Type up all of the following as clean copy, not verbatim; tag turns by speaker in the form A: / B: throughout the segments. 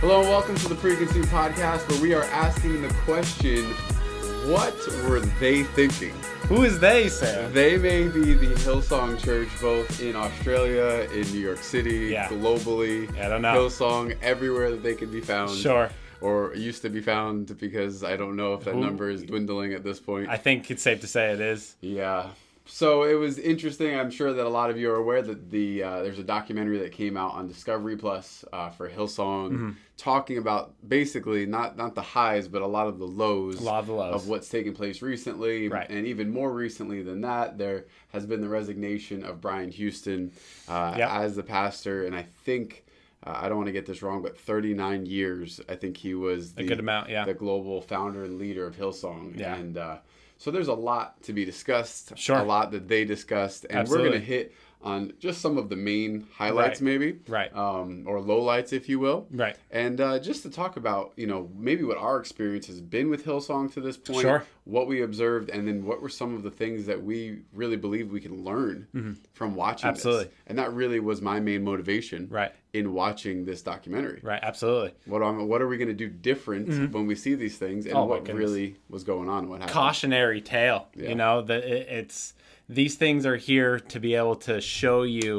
A: Hello and welcome to the Preconceived podcast, where we are asking the question, what were they thinking?
B: Who is they, Sam?
A: They may be the Hillsong Church, both in Australia, in New York City, globally.
B: I don't know.
A: Hillsong, everywhere that they can be found.
B: Sure.
A: Or used to be found, because I don't know if that number is dwindling at this point.
B: I think it's safe to say it is.
A: Yeah. So it was interesting. I'm sure that a lot of you are aware that there's a documentary that came out on Discovery Plus for Hillsong, talking about basically not the highs, but a lot of the lows, of what's taken place recently.
B: Right.
A: And even more recently than that, there has been the resignation of Brian Houston as the pastor. And I think, I don't want to get this wrong, but 39 years, I think he was
B: a good amount,
A: the global founder and leader of Hillsong.
B: Yeah.
A: And so there's a lot to be discussed,
B: Sure.
A: a lot that they discussed, and
B: Absolutely.
A: we're going to hit on just some of the main highlights, maybe,
B: Right.
A: Or lowlights, if you will,
B: Right.
A: and just to talk about, maybe what our experience has been with Hillsong to this point,
B: Sure.
A: what we observed, and then what were some of the things that we really believe we can learn from watching
B: Absolutely.
A: this. And that really was my main motivation
B: Right.
A: in watching this documentary.
B: Right. Absolutely.
A: What are we going to do different when we see these things, and what really was going on, what happened?
B: Cautionary tale.
A: Yeah.
B: You know, it's these things are here to be able to show you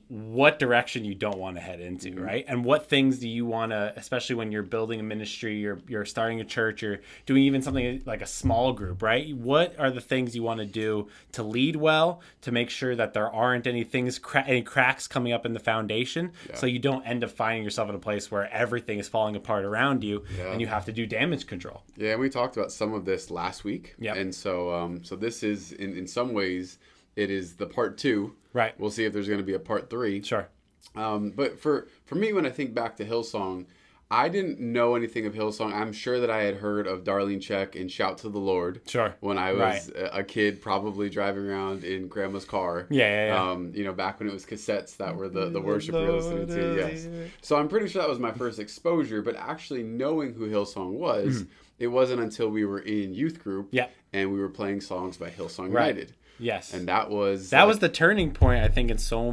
B: what direction you don't want to head into, right? And what things do you want to, especially when you're building a ministry, you're starting a church, you're doing even something like a small group, right? What are the things you want to do to lead well, to make sure that there aren't any things, any cracks coming up in the foundation, so you don't end up finding yourself in a place where everything is falling apart around you and you have to do damage control.
A: Yeah, we talked about some of this last week.
B: Yep.
A: And so this is, in some ways, it is the part 2.
B: Right.
A: We'll see if there's going to be a part 3.
B: Sure.
A: But for me, when I think back to Hillsong, I didn't know anything of Hillsong. I'm sure that I had heard of Darlene Check and Shout to the Lord.
B: Sure.
A: When I was a kid, probably driving around in grandma's car.
B: Yeah.
A: Back when it was cassettes that were the worship we were listening to. Yes. So I'm pretty sure that was my first exposure. But actually knowing who Hillsong was, it wasn't until we were in youth group and we were playing songs by Hillsong United.
B: Yes.
A: And that was
B: the turning point, I think, in so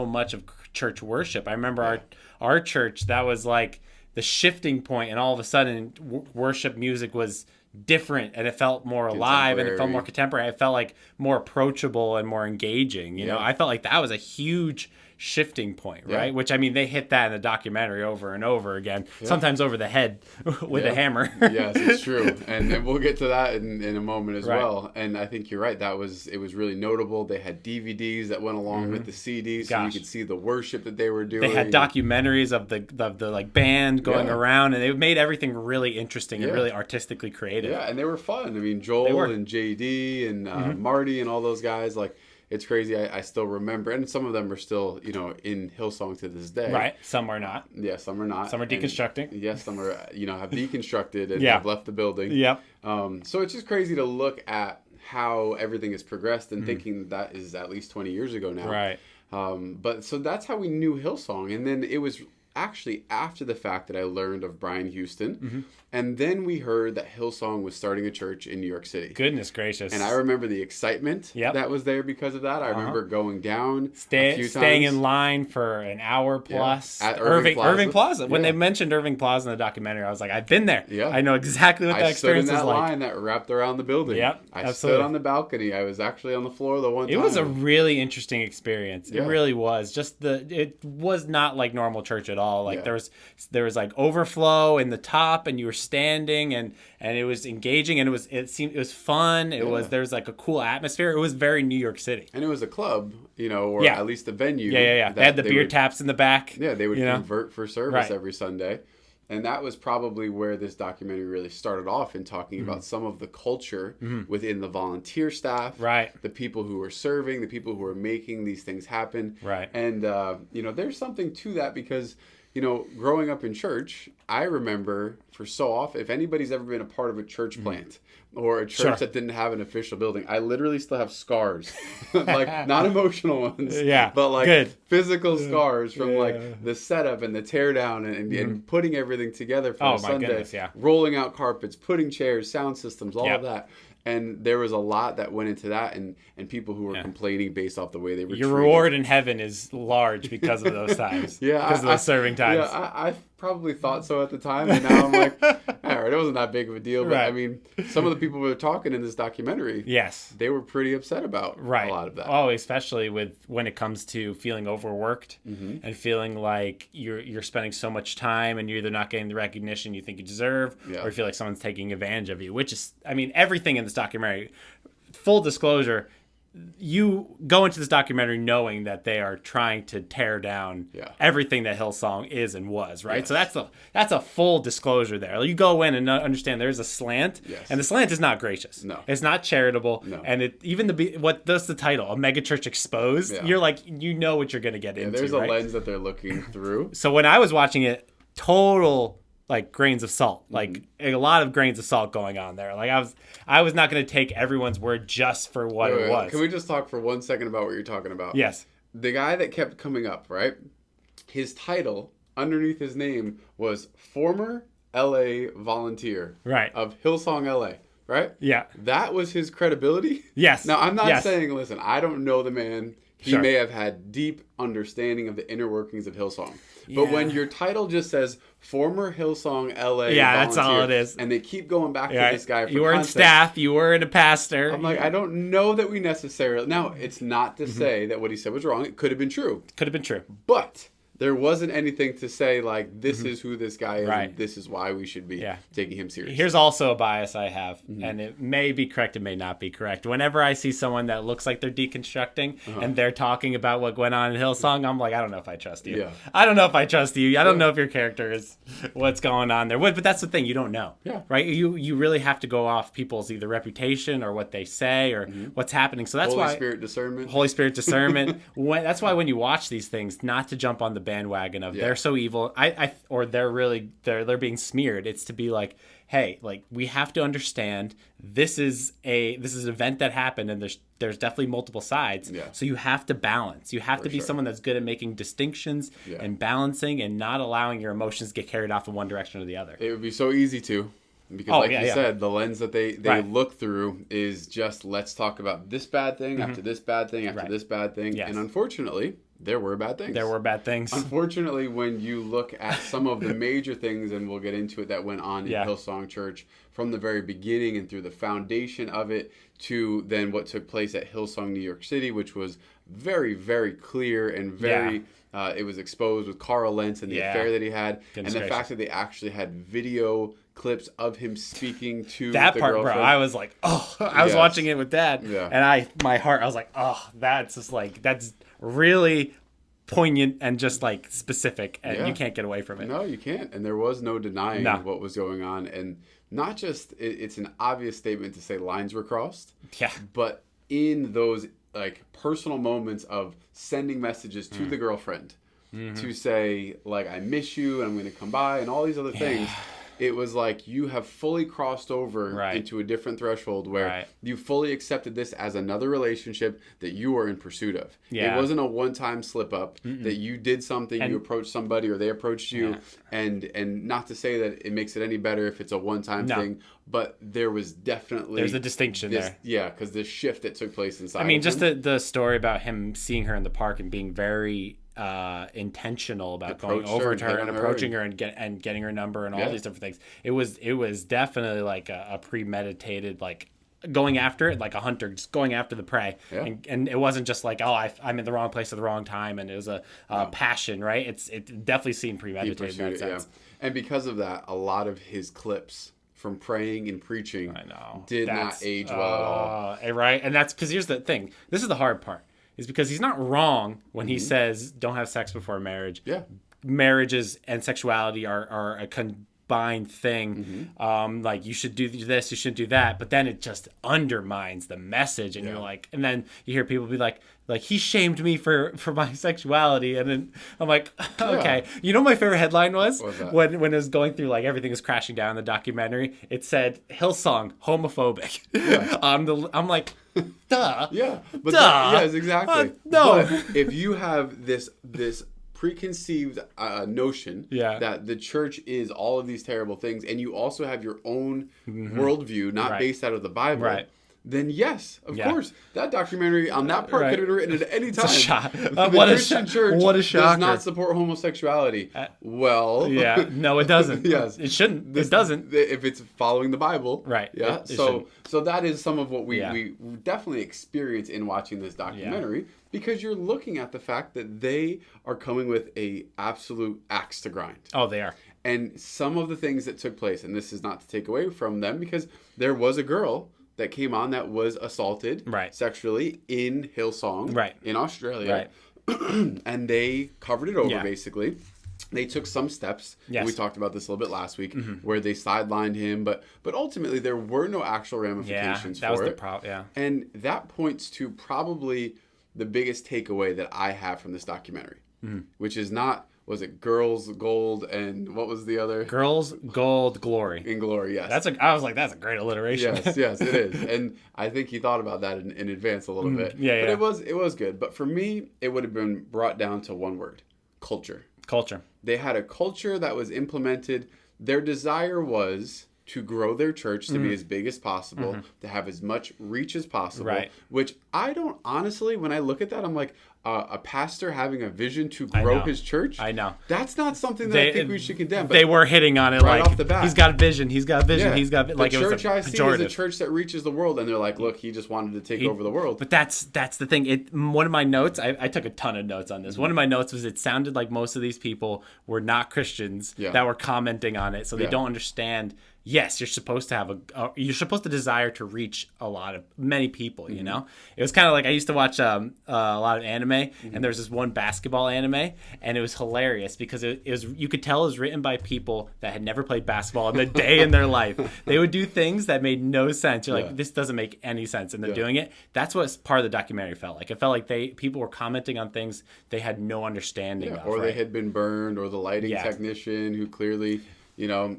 B: much of church worship. I remember our church, that was like the shifting point, and all of a sudden worship music was different, and it felt more alive, and it felt more contemporary. It felt like more approachable and more engaging. You know, I felt like that was a huge shifting point, right? Which, I mean, they hit that in the documentary over and over again, sometimes over the head with a hammer.
A: Yes, it's true. And we'll get to that in a moment as well. And I think you're right. It was really notable. They had DVDs that went along with the CDs, so you could see the worship that they were doing.
B: They had documentaries of the like band going around, and they made everything really interesting and really artistically creative.
A: Yeah, and they were fun. I mean, Joel and JD and Marty and all those guys, like, it's crazy. I still remember, and some of them are still, in Hillsong to this day.
B: Right. Some are not.
A: Yeah, some are not.
B: Some are deconstructing.
A: Yes, some are, have deconstructed and have left the building.
B: Yep.
A: So it's just crazy to look at how everything has progressed and thinking that is at least 20 years ago now.
B: Right.
A: But so that's how we knew Hillsong. And then it was actually after the fact that I learned of Brian Houston. And then we heard that Hillsong was starting a church in New York City.
B: Goodness gracious.
A: And I remember the excitement that was there because of that. I remember going down a few
B: staying
A: times.
B: in line for an hour plus.
A: At Irving Plaza.
B: When they mentioned Irving Plaza in the documentary, I was like, I've been there.
A: Yeah.
B: I know exactly what that experience is like.
A: I stood in that line that wrapped around the building.
B: Yep,
A: I stood on the balcony. I was actually on the floor the one time.
B: It was a really interesting experience.
A: Yeah.
B: It really was. It was not like normal church at all. Like there was like overflow in the top, and you were standing, and it was engaging, and it was fun. There was like a cool atmosphere. It was very New York City.
A: And it was a club, or at least a venue.
B: Yeah. They had the beer taps in the back.
A: Yeah, they would convert for service every Sunday. And that was probably where this documentary really started off in talking about some of the culture within the volunteer staff, the people who were serving, the people who were making these things happen.
B: Right.
A: And, there's something to that because, growing up in church, I remember for so often, if anybody's ever been a part of a church plant or a church that didn't have an official building, I literally still have scars, like not emotional ones, but like physical scars from like the setup and the tear down and putting everything together for Sunday, rolling out carpets, putting chairs, sound systems, all of that. And there was a lot that went into that, and people who were complaining based off the way they were treated.
B: Your reward in heaven is large because of those times. Because of those serving times.
A: Yeah, I probably thought so at the time, and now I'm like, all right, it wasn't that big of a deal. But
B: Right.
A: I mean, some of the people who were talking in this documentary,
B: Yes.
A: they were pretty upset about a lot of that.
B: Oh, especially when it comes to feeling overworked and feeling like you're spending so much time and you're either not getting the recognition you think you deserve, or you feel like someone's taking advantage of you. Which is, I mean, everything in this documentary. Full disclosure. You go into this documentary knowing that they are trying to tear down everything that Hillsong is and was, right? Yes. So that's a full disclosure there. You go in and understand there's a slant, and the slant is not gracious.
A: No,
B: it's not charitable, and it even what does the title, a megachurch exposed? You're like, you know what you're going to get into.
A: There's a lens that they're looking through.
B: So when I was watching it, total like grains of salt, like a lot of grains of salt going on there. Like I was not going to take everyone's word just for what it was.
A: Can we just talk for 1 second about what you're talking about?
B: Yes.
A: The guy that kept coming up, right? His title underneath his name was former LA volunteer,
B: right,
A: of Hillsong LA, right?
B: Yeah.
A: That was his credibility.
B: Yes.
A: Now I'm not saying, listen, I don't know the man. He
B: Sure.
A: may have had deep understanding of the inner workings of Hillsong. But when your title just says former Hillsong LA volunteer,
B: that's all it is.
A: And they keep going back to this guy for
B: you were
A: context,
B: in staff, you were in a pastor.
A: I'm like, I don't know that we necessarily... Now, it's not to say that what he said was wrong. It could have been true.
B: Could have been true.
A: But there wasn't anything to say like, this is who this guy is,
B: Right.
A: and this is why we should be taking him seriously.
B: Here's also a bias I have, and it may be correct, it may not be correct. Whenever I see someone that looks like they're deconstructing and they're talking about what went on in Hillsong, I'm like, I don't know if I trust you.
A: Yeah.
B: I don't know if I trust you. I don't know if your character is what's going on there. But that's the thing, you don't know.
A: Yeah.
B: Right? You really have to go off people's either reputation or what they say or what's happening. So that's why
A: Holy Spirit discernment.
B: Holy Spirit discernment. That's why when you watch these things, not to jump on the bandwagon of they're so evil, or they're being smeared. It's to be like, hey, like we have to understand this is an event that happened, and there's definitely multiple sides. Yeah. So you have to balance. You have to be someone that's good at making distinctions and balancing, and not allowing your emotions to get carried off in one direction or the other.
A: It would be so easy to. Because you said, the lens that they look through is just, let's talk about this bad thing after this bad thing after this bad thing. Yes. And unfortunately, there were bad things.
B: There were bad things.
A: Unfortunately, when you look at some of the major things, and we'll get into it, that went on in Hillsong Church from the very beginning and through the foundation of it to then what took place at Hillsong New York City, which was very, very clear and very... it was exposed with Carl Lentz and the affair that he had. Goodness and the fact that they actually had video clips of him speaking to
B: that
A: the
B: part,
A: girlfriend.
B: Bro, I was like, I was watching it with Dad, and I was like, that's just like, that's really poignant and just like specific, and you can't get away from it.
A: No, you can't. And there was no denying what was going on. And not just, it's an obvious statement to say lines were crossed. Yeah. But in those like personal moments of sending messages to the girlfriend to say like, I miss you and I'm going to come by and all these other things. It was like you have fully crossed over into a different threshold where you fully accepted this as another relationship that you are in pursuit of. Yeah. It wasn't a one-time slip up that you did something, you approached somebody or they approached you, and not to say that it makes it any better if it's a one-time thing, but there was definitely...
B: There's a distinction there.
A: Yeah, because the shift that took place inside.
B: I mean, just the story about him seeing her in the park and being very... intentional about going over to her and approaching her and getting her number and all these different things. It was definitely like a premeditated, like going after it, like a hunter just going after the prey. Yeah. And it wasn't just like, I'm in the wrong place at the wrong time, and it was a passion, right? It definitely seemed premeditated in that sense. Yeah.
A: And because of that, a lot of his clips from praying and preaching did not age well at all.
B: Right? And that's because here's the thing. This is the hard part. Is because he's not wrong when he says don't have sex before marriage. Yeah. Marriages and sexuality are a combined thing. Like you should do this, you shouldn't do that. But then it just undermines the message, and you're like, and then you hear people be like he shamed me for my sexuality, and then I'm like, okay. You know what my favorite headline was? When it was going through, like everything was crashing down in the documentary. It said Hillsong homophobic. Yeah. I'm like, duh.
A: Yeah. But
B: duh.
A: Yes, exactly.
B: No.
A: But if you have this preconceived notion that the church is all of these terrible things, and you also have your own worldview, not based out of the Bible, then yes, of
B: Yeah.
A: course, that documentary on that part
B: Right.
A: could have been written at any time.
B: It's a shock.
A: The
B: What a
A: Christian church
B: what a
A: does
B: shocker.
A: not support homosexuality. Well,
B: Yeah, no, it doesn't.
A: yes,
B: It shouldn't. It doesn't.
A: If it's following the Bible,
B: Right.
A: Yeah.
B: It
A: So that is some of what we definitely experience in watching this documentary, because you're looking at the fact that they are coming with a absolute axe to grind.
B: Oh, they are.
A: And some of the things that took place, and this is not to take away from them, because there was a girl that came on that was assaulted sexually in Hillsong in Australia. And they covered it over, basically. They took some steps.
B: Yes.
A: We talked about this a little bit last week, where they sidelined him, but ultimately there were no actual ramifications
B: that
A: for
B: was
A: it.
B: the problem. Yeah.
A: And that points to probably the biggest takeaway that I have from this documentary, which is not, was it Girls, Gold, and what was the other?
B: Girls, Gold, Glory.
A: In Glory, yes.
B: I was like, that's a great alliteration.
A: Yes, it is. And I think he thought about that in advance a little bit.
B: Yeah,
A: But it was good. But for me, it would have been brought down to one word: culture.
B: Culture.
A: They had a culture that was implemented. Their desire was to grow their church to be as big as possible, to have as much reach as possible. Which I don't, honestly, when I look at that, I'm like, a pastor having a vision to grow his church.
B: I know.
A: That's not something that I think we should condemn. But
B: they were hitting on it
A: right
B: like,
A: off the bat.
B: he's got vision. He's got vision. He's got like,
A: the
B: it was
A: church I see is a church that reaches the world, and they're like, look, he just wanted to take over the world.
B: But that's the thing. One of my notes, I took a ton of notes on this. One of my notes was, it sounded like most of these people were not Christians that were commenting on it, so they don't understand. Yes, you're supposed to have you're supposed to desire to reach many people, you know? It was kind of like, I used to watch a lot of anime, and there was this one basketball anime, and it was hilarious because it was, you could tell it was written by people that had never played basketball in a day in their life. They would do things that made no sense. You're like, this doesn't make any sense, and they're doing it. That's what part of the documentary felt like. It felt like people were commenting on things they had no understanding of.
A: Or they had been burned, or the lighting technician who clearly, you know...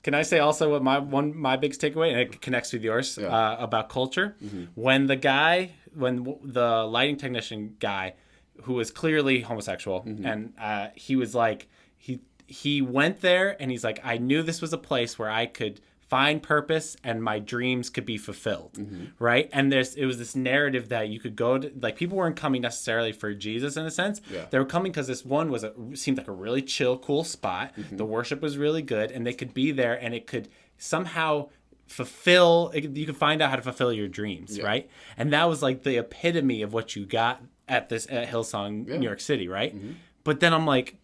B: Can I say also what my biggest takeaway, and it connects with yours, about culture? When the lighting technician guy, who was clearly homosexual, and he was like, he went there and he's like, I knew this was a place where I could find purpose and my dreams could be fulfilled, right? And it was this narrative that you could go to, like, people weren't coming necessarily for Jesus in a sense. They were coming because this one seemed like a really chill, cool spot. The worship was really good, and they could be there, and it could somehow you could find out how to fulfill your dreams, right? And that was like the epitome of what you got at Hillsong, New York City, right? But then I'm like,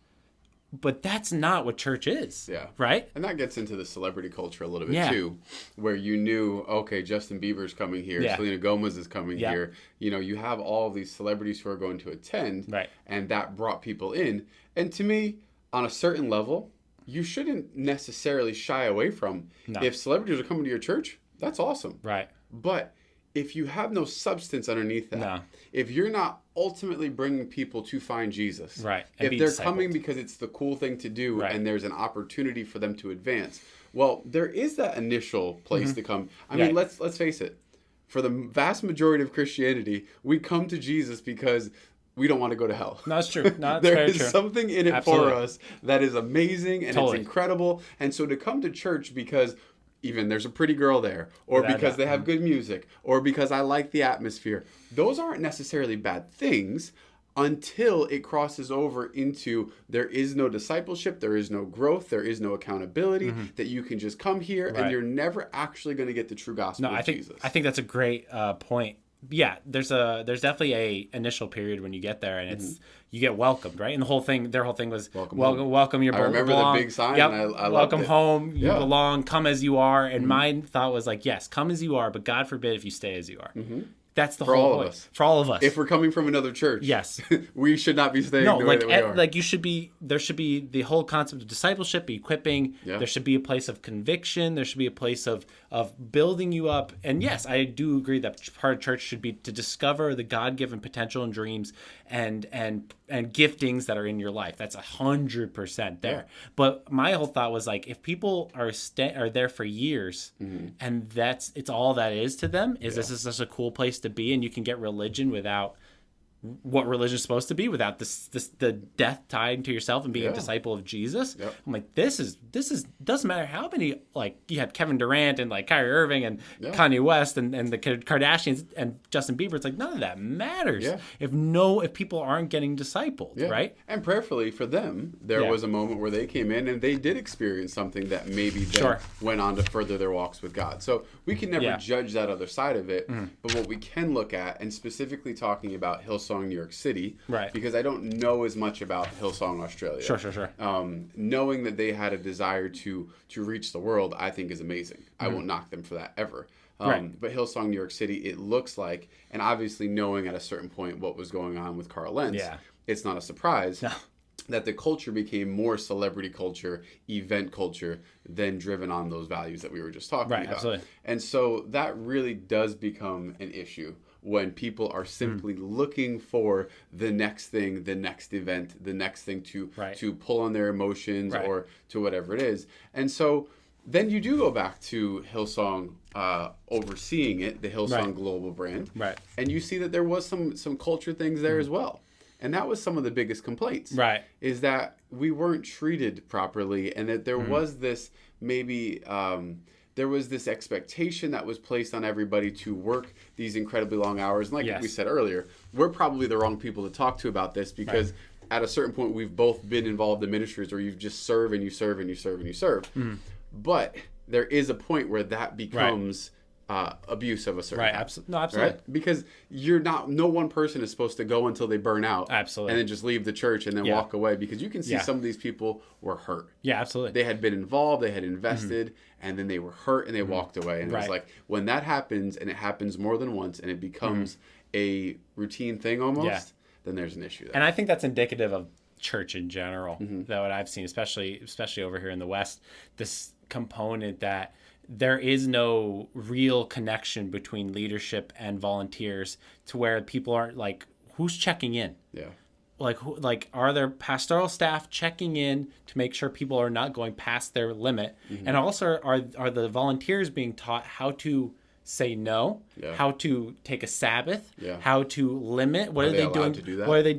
B: but that's not what church is, right?
A: And that gets into the celebrity culture a little bit too, where you knew, okay, Justin Bieber's coming here, Selena Gomez is coming here. You know, you have all of these celebrities who are going to attend, and that brought people in. And to me, on a certain level, you shouldn't necessarily shy away from, if celebrities are coming to your church, that's awesome.
B: Right.
A: But if you have no substance underneath that, if you're not ultimately bringing people to find Jesus, if they're coming because it's the cool thing to do and there's an opportunity for them to advance, well, there is that initial place to come. I mean, let's face it. For the vast majority of Christianity, we come to Jesus because we don't want to go to hell.
B: No, that's true. No,
A: there is something in it for us that is amazing, and it's incredible. And so to come to church because even there's a pretty girl there, or because they have good music, or because I like the atmosphere, those aren't necessarily bad things until it crosses over into there is no discipleship, there is no growth, there is no accountability, that you can just come here and you're never actually going to get the true gospel of Jesus.
B: I think that's a great point. Yeah, there's definitely a initial period when you get there, and it's you get welcomed, right? And their whole thing was welcome. You're
A: I remember the big sign.
B: Yep.
A: And I
B: welcome
A: it.
B: home. You belong. Come as you are. And my thought was like, yes, come as you are, but God forbid if you stay as you are. That's the whole point. For all of us.
A: If we're coming from another church,
B: yes,
A: we should not be staying the way that we are.
B: Like there should be the whole concept of discipleship, equipping. Yeah. There should be a place of conviction. There should be a place of building you up. And yes, I do agree that part of church should be to discover the God-given potential and dreams and giftings that are in your life. That's 100% there. Yeah. But my whole thought was like, if people are there for years, and it's all that is to them, this is such a cool place to be, and you can get religion without what religion is supposed to be without the death tied to yourself and being a disciple of Jesus.
A: Yep.
B: I'm like, this is doesn't matter how many, like, you had Kevin Durant and like Kyrie Irving and Kanye West and the Kardashians and Justin Bieber. It's like, none of that matters if people aren't getting discipled, right?
A: And prayerfully for them, there was a moment where they came in and they did experience something that maybe then went on to further their walks with God. So we can never judge that other side of it, but what we can look at, and specifically talking about Hillsong New York City, because I don't know as much about Hillsong Australia.
B: Sure.
A: Knowing that they had a desire to reach the world, I think is amazing. I won't knock them for that ever. But Hillsong New York City, it looks like, and obviously knowing at a certain point what was going on with Carl Lentz, it's not a surprise that the culture became more celebrity culture, event culture, than driven on those values that we were just talking about.
B: Absolutely.
A: And so that really does become an issue when people are simply looking for the next thing, the next event, the next thing to pull on their emotions or to whatever it is. And so then you do go back to Hillsong overseeing it, the Hillsong global brand, and you see that there was some culture things there as well. And that was some of the biggest complaints, is that we weren't treated properly, and that there was this maybe there was this expectation that was placed on everybody to work these incredibly long hours. And like we said earlier, we're probably the wrong people to talk to about this, because at a certain point we've both been involved in ministries where you just serve and you serve and you serve and you serve. But there is a point where that becomes abuse of a certain kind.
B: Absolutely.
A: Right? Because no one person is supposed to go until they burn out.
B: Absolutely.
A: And then just leave the church and then walk away, because you can see some of these people were hurt.
B: Yeah, absolutely.
A: They had been involved, they had invested, and then they were hurt and they walked away. And it was like, when that happens, and it happens more than once, and it becomes a routine thing almost, then there's an issue there.
B: And I think that's indicative of church in general, though, what I've seen, especially over here in the West, this component that there is no real connection between leadership and volunteers, to where people aren't like, who's checking in? Like are there pastoral staff checking in to make sure people are not going past their limit? And also, are the volunteers being taught how to say no, how to take a Sabbath, how to limit? What are they doing?
A: To do that?
B: What are they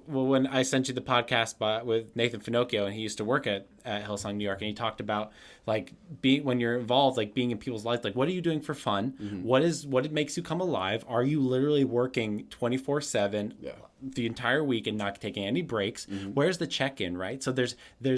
B: when I sent you the podcast with Nathan Finocchio, and he used to work at Hillsong New York, and he talked about like when you're involved, like being in people's lives, like what are you doing for fun? What makes you come alive? Are you literally working 24/7 the entire week and not taking any breaks? Where's the check-in, right? So there's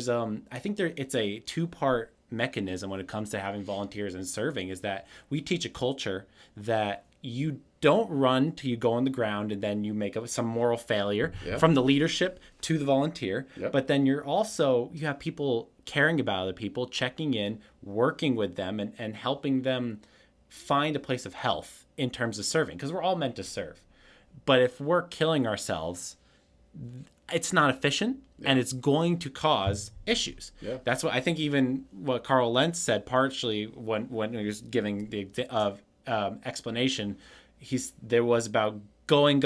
B: I think it's a two-part mechanism when it comes to having volunteers and serving, is that we teach a culture that you don't run till you go on the ground and then you make some moral failure from the leadership to the volunteer. But then you have people caring about other people, checking in, working with them, and helping them find a place of health in terms of serving, because we're all meant to serve. But if we're killing ourselves, it's not efficient, and it's going to cause issues. That's what I think. Even what Carl Lentz said, partially when he was giving the explanation, there was about going,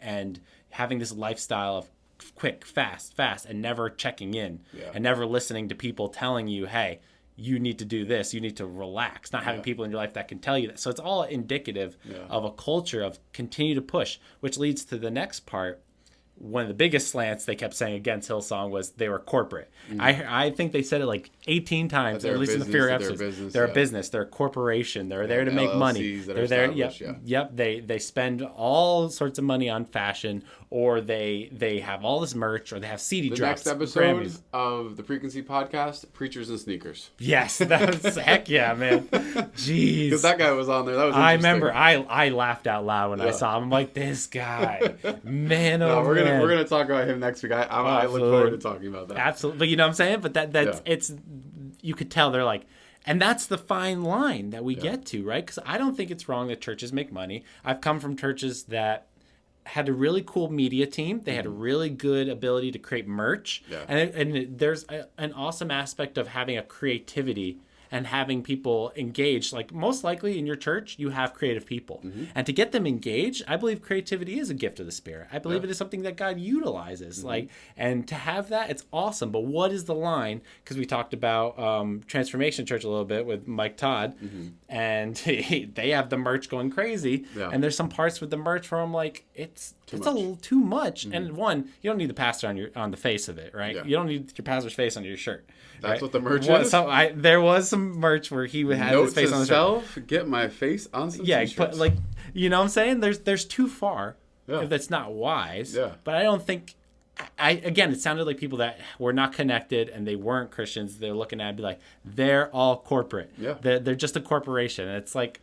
B: and having this lifestyle of quick, fast, and never checking in, and never listening to people telling you, hey, you need to do this, you need to relax, not having people in your life that can tell you that. So it's all indicative of a culture of continue to push, which leads to the next part. One of the biggest slants they kept saying against Hillsong was they were corporate. I think they said it like 18 times, at least in the Fear episodes. They're a business. They're a corporation. They're there to make LLCs money. They're there. Yep. They spend all sorts of money on fashion, or they have all this merch, or they have CD drops.
A: The next episode of the Preconceived podcast, Preachers and Sneakers.
B: Yes, that's heck yeah, man. Jeez,
A: because that guy was on there. That was.
B: I remember. I laughed out loud when I saw him. I'm like, this guy, man.
A: We're gonna talk about him next week. I look forward to talking about that.
B: Absolutely, but you know what I'm saying. But it's you could tell they're like, and that's the fine line that we get to, right? Because I don't think it's wrong that churches make money. I've come from churches that had a really cool media team. They had a really good ability to create merch, and there's an awesome aspect of having a creativity and having people engaged. Like most likely in your church, you have creative people. And to get them engaged, I believe creativity is a gift of the Spirit. I believe it is something that God utilizes. And to have that, it's awesome. But what is the line? Because we talked about Transformation Church a little bit with Mike Todd, and they have the merch going crazy. And there's some parts with the merch where I'm like, it's a little too much. And one, you don't need the pastor on the face of it, right? You don't need your pastor's face on your shirt.
A: That's what the merch is.
B: So there was some merch where he would have his face on the shirt.
A: Get my face on some t-shirts.
B: But like, you know what I'm saying? There's too far. If that's not wise. But I don't think. Again, it sounded like people that were not connected and they weren't Christians. They're looking at it and be like, they're all corporate. They're just a corporation. And it's like,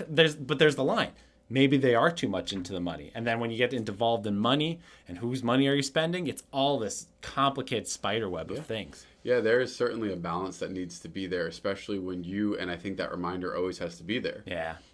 B: there's the line. Maybe they are too much into the money. And then when you get involved in money and whose money are you spending, it's all this complicated spider web of things.
A: Yeah, there is certainly a balance that needs to be there, especially when and I think that reminder always has to be there.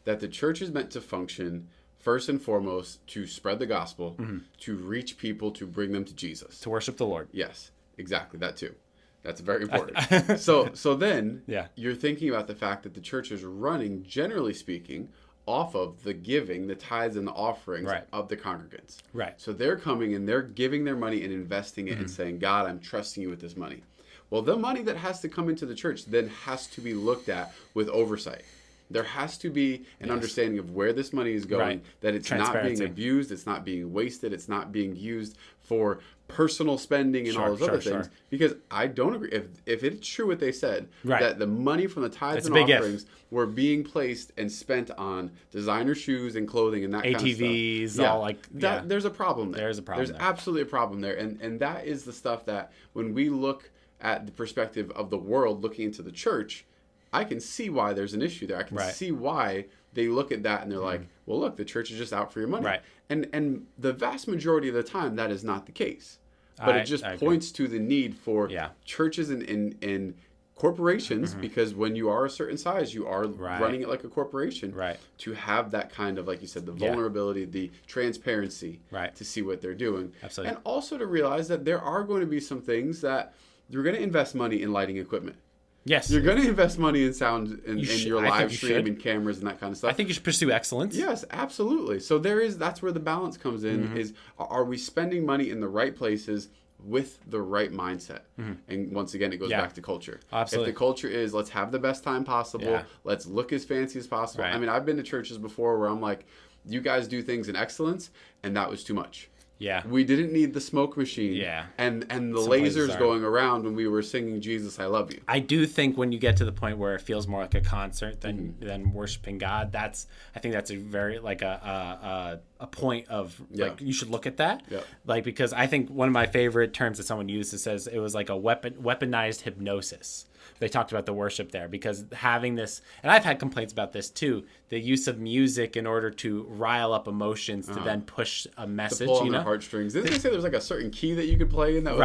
A: That the church is meant to function first and foremost to spread the gospel, to reach people, to bring them to Jesus.
B: To worship the Lord.
A: Yes, exactly. That too. That's very important. So then you're thinking about the fact that the church is running, generally speaking, off of the giving, the tithes and the offerings of the congregants. So they're coming and they're giving their money and investing it and saying, God, I'm trusting you with this money. Well, the money that has to come into the church then has to be looked at with oversight. There has to be an understanding of where this money is going, that it's not being abused, it's not being wasted, it's not being used for personal spending and all those other things. Because I don't agree. If it's true what they said, that the money from the tithes and offerings were being placed and spent on designer shoes and clothing and that kind of stuff.
B: ATVs, all like...
A: There's a problem there.
B: There's
A: absolutely a problem there. And that is the stuff that when we look at the perspective of the world looking into the church, I can see why there's an issue there. I can see why they look at that and they're like, well, look, the church is just out for your money. And the vast majority of the time, that is not the case. But it just points to the need for churches and corporations, because when you are a certain size, you are running it like a corporation, to have that kind of, like you said, the vulnerability, the transparency to see what they're doing. And also to realize that there are going to be some things that you're going to invest money in lighting equipment.
B: Yes.
A: You're going to invest money in sound and your live stream and cameras and that kind of stuff.
B: I think you should pursue excellence.
A: Yes, absolutely. So that's where the balance comes in, is are we spending money in the right places with the right mindset? And once again, it goes back to culture.
B: Absolutely.
A: If the culture is, let's have the best time possible, let's look as fancy as possible. I mean, I've been to churches before where I'm like, you guys do things in excellence, and that was too much. We didn't need the smoke machine and the lasers going around when we were singing Jesus, I Love You.
B: I do think when you get to the point where it feels more like a concert than worshiping God, I think that's a very like a point of like you should look at that. Like, because I think one of my favorite terms that someone uses says it was like a weaponized hypnosis. They talked about the worship there, because having this, and I've had complaints about this too, the use of music in order to rile up emotions to then push a message.
A: To pull on their heartstrings. Didn't they say there's like a certain key that you could play in that was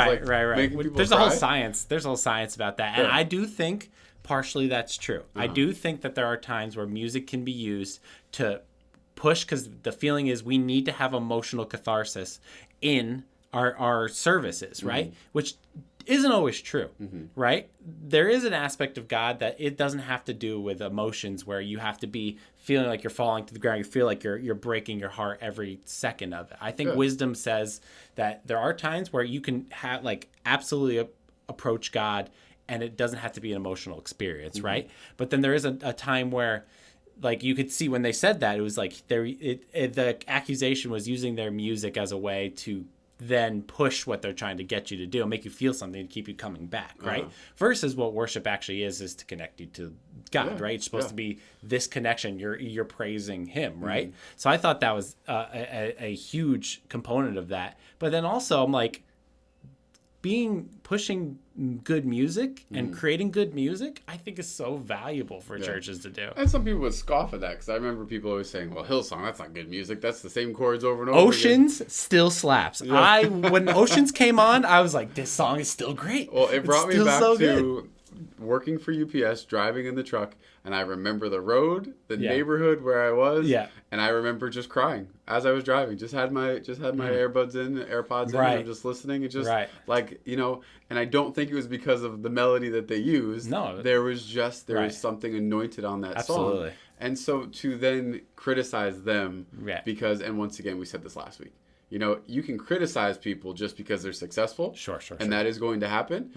A: making people
B: There's
A: cry?
B: a whole science. There's a whole science about that, and I do think partially that's true. I do think that there are times where music can be used to push, because the feeling is we need to have emotional catharsis in our services, right? Which isn't always true, right? There is an aspect of God that it doesn't have to do with emotions where you have to be feeling like you're falling to the ground. You feel like you're breaking your heart every second of it. I think wisdom says that there are times where you can have like absolutely approach God and it doesn't have to be an emotional experience, right? But then there is a time where, like, you could see when they said that, it was like the accusation was using their music as a way to then push what they're trying to get you to do and make you feel something to keep you coming back, right? Versus what worship actually is to connect you to God, right? It's supposed to be this connection. You're praising Him, right? So I thought that was a huge component of that. But then also I'm like, pushing good music and creating good music, I think is so valuable for churches to do.
A: And some people would scoff at that, because I remember people always saying, well, Hillsong, that's not good music. That's the same chords over and over
B: Oceans
A: again.
B: Still slaps. When Oceans came on, I was like, this song is still great.
A: Well, it brought me back to working for UPS, driving in the truck, and I remember the road, the neighborhood where I was, and I remember just crying as I was driving. Just had my AirPods in, and I'm just listening. And just like, you know, and I don't think it was because of the melody that they used.
B: No,
A: there was something anointed on that song. And so to then criticize them because, and once again, we said this last week, you know, you can criticize people just because they're successful. And that is going to happen.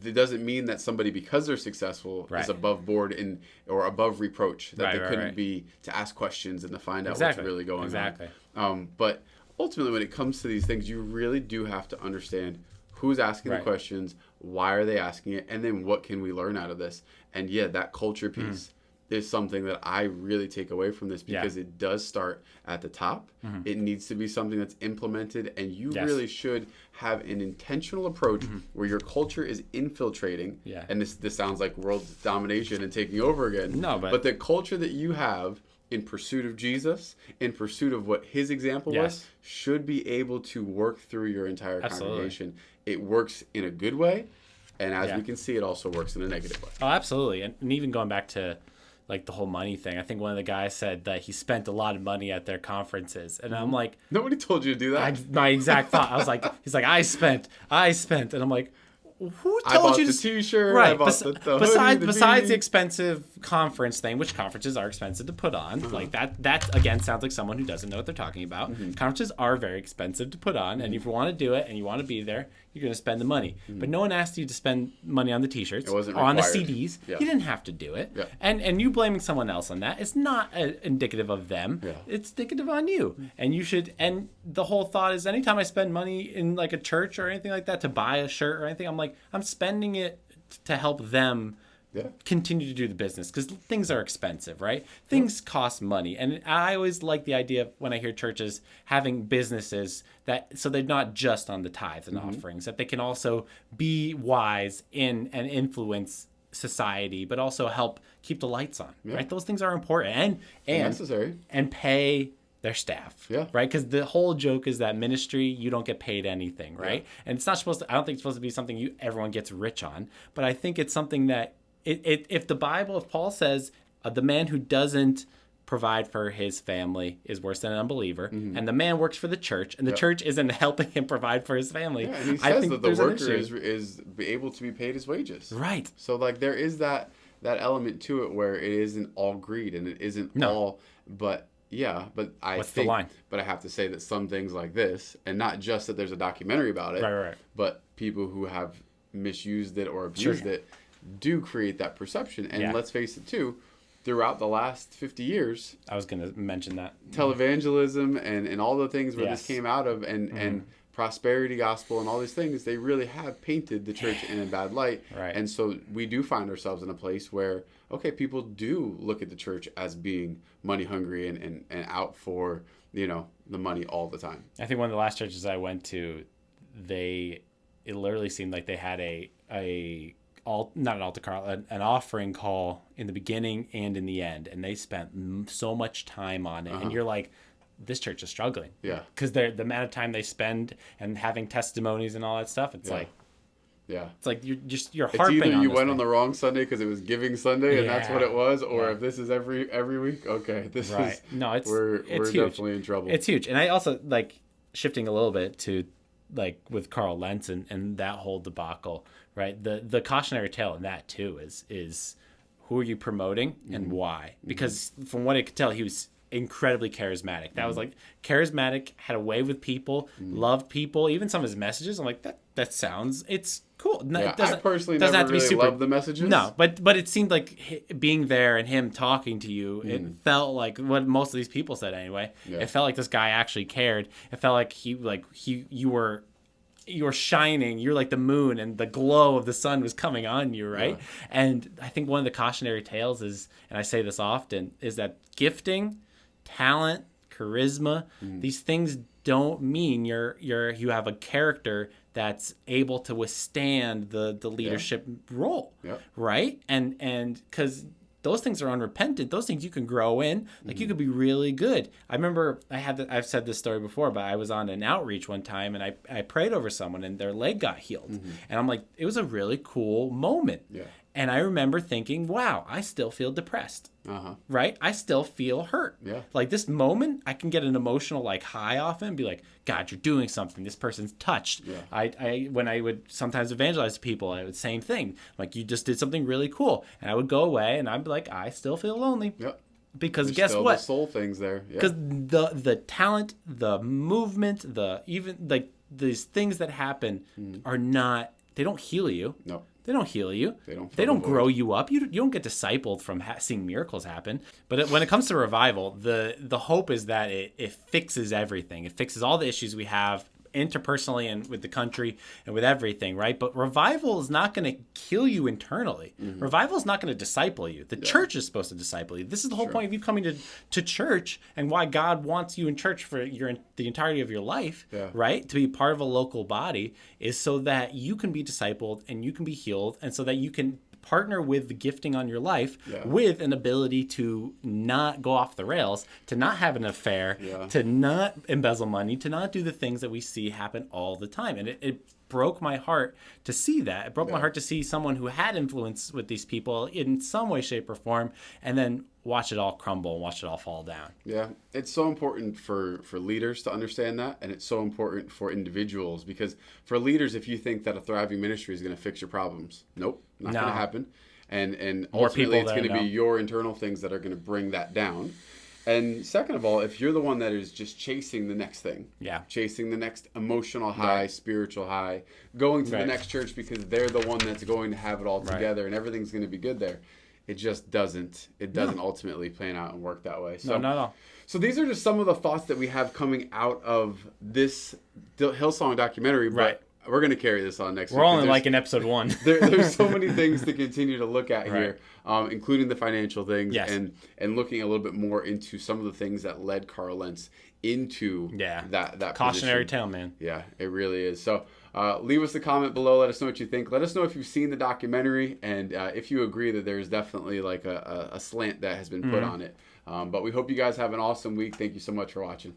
A: It doesn't mean that somebody, because they're successful, is above board or above reproach, that they couldn't be to ask questions and to find out what's really going on. But ultimately, when it comes to these things, you really do have to understand who's asking the questions, why are they asking it, and then what can we learn out of this. And that culture piece is something that I really take away from this, because it does start at the top. It needs to be something that's implemented, and you really should have an intentional approach where your culture is infiltrating. And this sounds like world domination and taking over again. But the culture that you have in pursuit of Jesus, in pursuit of what his example was, should be able to work through your entire congregation. It works in a good way, and as we can see, it also works in a negative way.
B: Oh, absolutely. And even going back to like the whole money thing, I think one of the guys said that he spent a lot of money at their conferences, and I'm like,
A: nobody told you to do that.
B: My exact thought. I was like, he's like, I spent, and I'm like, who told you to?
A: I bought the T-shirt. Right. I bought the hoodie,
B: besides the expensive conference thing, which conferences are expensive to put on, like that again sounds like someone who doesn't know what they're talking about. Conferences are very expensive to put on, and if you want to do it and you want to be there, you're going to spend the money. But no one asked you to spend money on the T-shirts or on the CDs. You didn't have to do it. And you blaming someone else on that is not indicative of them. It's indicative on you. And you should. And the whole thought is, anytime I spend money in like a church or anything like that to buy a shirt or anything, I'm like, I'm spending it to help them continue to do the business, because things are expensive, right? Things cost money. And I always like the idea of, when I hear churches having businesses that, so they're not just on the tithes and offerings, that they can also be wise in and influence society, but also help keep the lights on, right? Those things are important and
A: necessary,
B: and pay their staff, right? Because the whole joke is that ministry, you don't get paid anything, right? And it's not supposed to, I don't think it's supposed to be something everyone gets rich on, but I think it's something that if Paul says the man who doesn't provide for his family is worse than an unbeliever, and the man works for the church, and the church isn't helping him provide for his family.
A: And he says that the worker is able to be paid his wages.
B: Right.
A: So like there is that element to it where it isn't all greed, and it isn't all, but but I think, the line? But I have to say that some things like this, and not just that there's a documentary about it,
B: right.
A: but people who have misused it or abused it do create that perception. And let's face it too, throughout the last 50 years,
B: I was going to mention that
A: televangelism and all the things where this came out of, and prosperity gospel and all these things, they really have painted the church in a bad light.
B: Right.
A: And so we do find ourselves in a place where, okay, people do look at the church as being money hungry and out for, you know, the money all the time.
B: I think one of the last churches I went to, it literally seemed like they had not an altar call, an offering call in the beginning and in the end, and they spent so much time on it, and you're like, this church is struggling, because the amount of time they spend and having testimonies and all that stuff, it's like, it's like you're harping.
A: It's either
B: on
A: you
B: this
A: went
B: thing
A: on the wrong Sunday because it was Giving Sunday and that's what it was, or if this is every week, okay, this is we're
B: huge.
A: Definitely in trouble.
B: It's huge. And I also like shifting a little bit to like with Carl Lentz and that whole debacle, right? The cautionary tale in that too is who are you promoting and why? Because from what I could tell, he was incredibly charismatic. That was like charismatic, had a way with people, loved people. Even some of his messages, I'm like, that sounds, it's cool. No,
A: I personally never really loved the messages.
B: No, but it seemed like being there and him talking to you, it felt like what most of these people said anyway. It felt like this guy actually cared. It felt like you were shining. You're like the moon, and the glow of the sun was coming on you, right? And I think one of the cautionary tales is, and I say this often, is that gifting, talent, charisma, these things don't mean you have a character that's able to withstand the leadership role, right? And because those things are unrepentant. Those things you can grow in. Like you could be really good. I remember I've said this story before, but I was on an outreach one time and I prayed over someone and their leg got healed. And I'm like, it was a really cool moment. And I remember thinking, wow, I still feel depressed. Right? I still feel hurt.
A: Yeah.
B: Like this moment, I can get an emotional like high off it and be like, God, you're doing something. This person's touched.
A: Yeah.
B: I when I would sometimes evangelize to people, I would same thing. Like, you just did something really cool. And I would go away and I'd be like, I still feel lonely.
A: Yep.
B: Because
A: There's
B: guess
A: still
B: what?
A: The soul things there.
B: Because the talent, the movement, the even like these things that happen are not, they don't heal you.
A: No.
B: They don't heal you.
A: They don't
B: grow you up. You don't get discipled from seeing miracles happen. But when it comes to revival, the hope is that it fixes everything. It fixes all the issues we have interpersonally and with the country and with everything, right? But revival is not going to kill you internally. Revival is not going to disciple you. The church is supposed to disciple you. This is the whole point of you coming to church, and why God wants you in church for the entirety of your life, right? To be part of a local body is so that you can be discipled and you can be healed, and so that you can partner with the gifting on your life with an ability to not go off the rails, to not have an affair, to not embezzle money, to not do the things that we see happen all the time. And it broke my heart to see that. It broke my heart to see someone who had influence with these people in some way, shape, or form, and then watch it all crumble and watch it all fall down.
A: Yeah, it's so important for leaders to understand that, and it's so important for individuals, because for leaders, if you think that a thriving ministry is going to fix your problems, nope, not going to happen. And ultimately, it's going to be your internal things that are going to bring that down. And second of all, if you're the one that is just chasing the next thing, chasing the next emotional high, spiritual high, going to the next church because they're the one that's going to have it all together and everything's going to be good there, it just doesn't. It doesn't ultimately plan out and work that way. So,
B: no, not at all.
A: So these are just some of the thoughts that we have coming out of this Hillsong documentary, but we're going to carry this on next week.
B: We're only like in episode 1.
A: There's so many things to continue to look at here, including the financial things and looking a little bit more into some of the things that led Carl Lentz into that
B: cautionary
A: position.
B: tale, man.
A: Yeah, it really is. So leave us a comment below. Let us know what you think. Let us know if you've seen the documentary and if you agree that there's definitely like a slant that has been put on it. But we hope you guys have an awesome week. Thank you so much for watching.